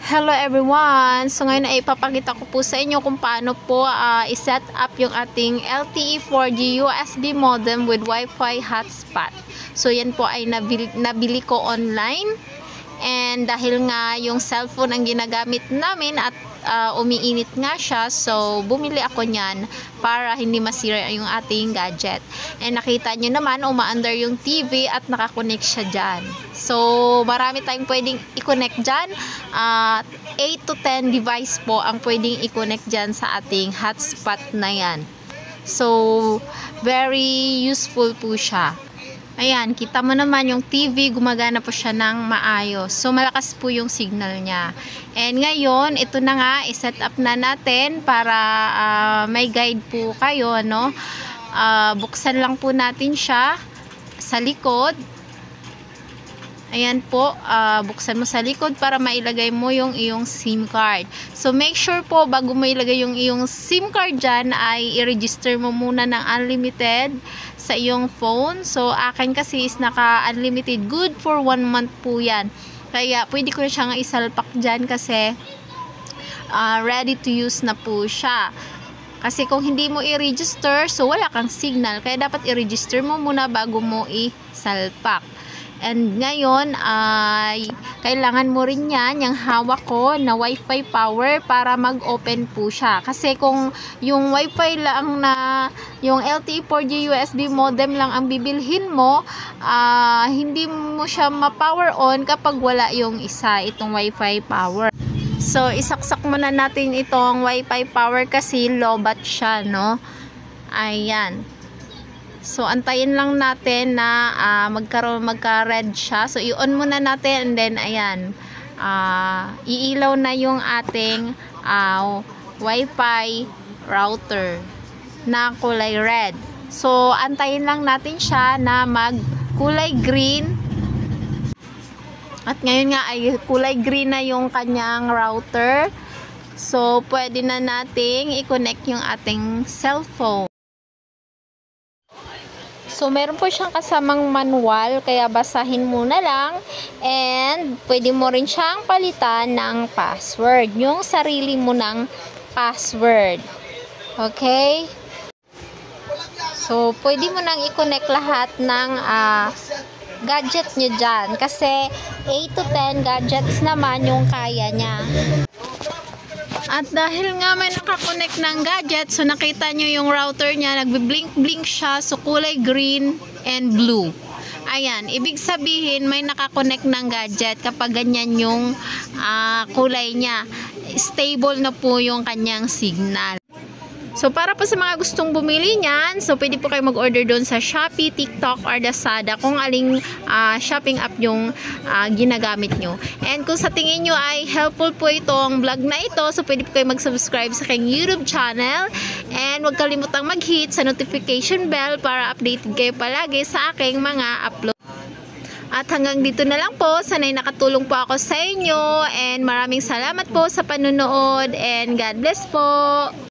Hello everyone! So ngayon ay ipapakita ko po sa inyo kung paano po i-set up yung ating LTE 4G USB modem with Wi-Fi hotspot. So yan po ay nabili ko online. And dahil nga yung cellphone ang ginagamit namin at umiinit nga siya, so bumili ako niyan para hindi masira yung ating gadget. And nakita nyo naman, umaandar yung TV at nakakonect siya dyan. So marami tayong pwedeng i-connect dyan. 8 to 10 device po ang pwedeng i-connect dyan sa ating hotspot na yan. So very useful po siya. Ayan, kita mo naman yung TV, gumagana po siya ng maayos. So, malakas po yung signal niya. And ngayon, ito na nga, i-set up na natin para may guide po kayo, no? Buksan lang po natin siya sa likod. Ayan po, buksan mo sa likod para mailagay mo yung iyong SIM card. So, make sure po, bago mo ilagay yung iyong SIM card dyan, ay i-register mo muna ng unlimited sa iyong phone. So, akin kasi is naka-unlimited. Good for 1 month po yan. Kaya, pwede ko na siyang isalpak dyan kasi ready to use na po siya. Kasi kung hindi mo i-register, so wala kang signal. Kaya dapat i-register mo muna bago mo isalpak. And ngayon ay kailangan mo rin yan, yung hawak ko na Wi-Fi power para mag-open po siya. Kasi kung yung Wi-Fi lang na yung LTE 4G USB modem lang ang bibilhin mo, hindi mo siya ma-power on kapag wala yung isa, itong Wi-Fi power. So isaksak muna natin itong Wi-Fi power kasi lobat siya, no? Ayan. So, antayin lang natin na magka-red siya. So, i-on muna natin and then, ayan, iilaw na yung ating Wi-Fi router na kulay red. So, antayin lang natin siya na magkulay green. At ngayon nga ay kulay green na yung kanyang router. So, pwede na nating i-connect yung ating cellphone. So, meron po siyang kasamang manual, kaya basahin muna lang. And, pwede mo rin siyang palitan ng password. Yung sarili mo ng password. Okay? So, pwede mo nang i-connect lahat ng gadget nyo dyan. Kasi, 8 to 10 gadgets naman yung kaya niya. At dahil nga may nakakonect ng gadget, so nakita nyo yung router niya, nagbi-blink-blink siya, so kulay green and blue. Ayan, ibig sabihin may nakakonect ng gadget kapag ganyan yung kulay niya. Stable na po yung kanyang signal. So, para po sa mga gustong bumili niyan, so pwede po kayo mag-order doon sa Shopee, TikTok, or Lazada kung aling shopping app yung ginagamit nyo. And kung sa tingin nyo ay helpful po itong vlog na ito, so pwede po kayo mag-subscribe sa aking YouTube channel. And huwag kalimutang mag-hit sa notification bell para updated kayo palagi sa aking mga upload. At hanggang dito na lang po. Sana'y nakatulong po ako sa inyo. And maraming salamat po sa panunood. And God bless po.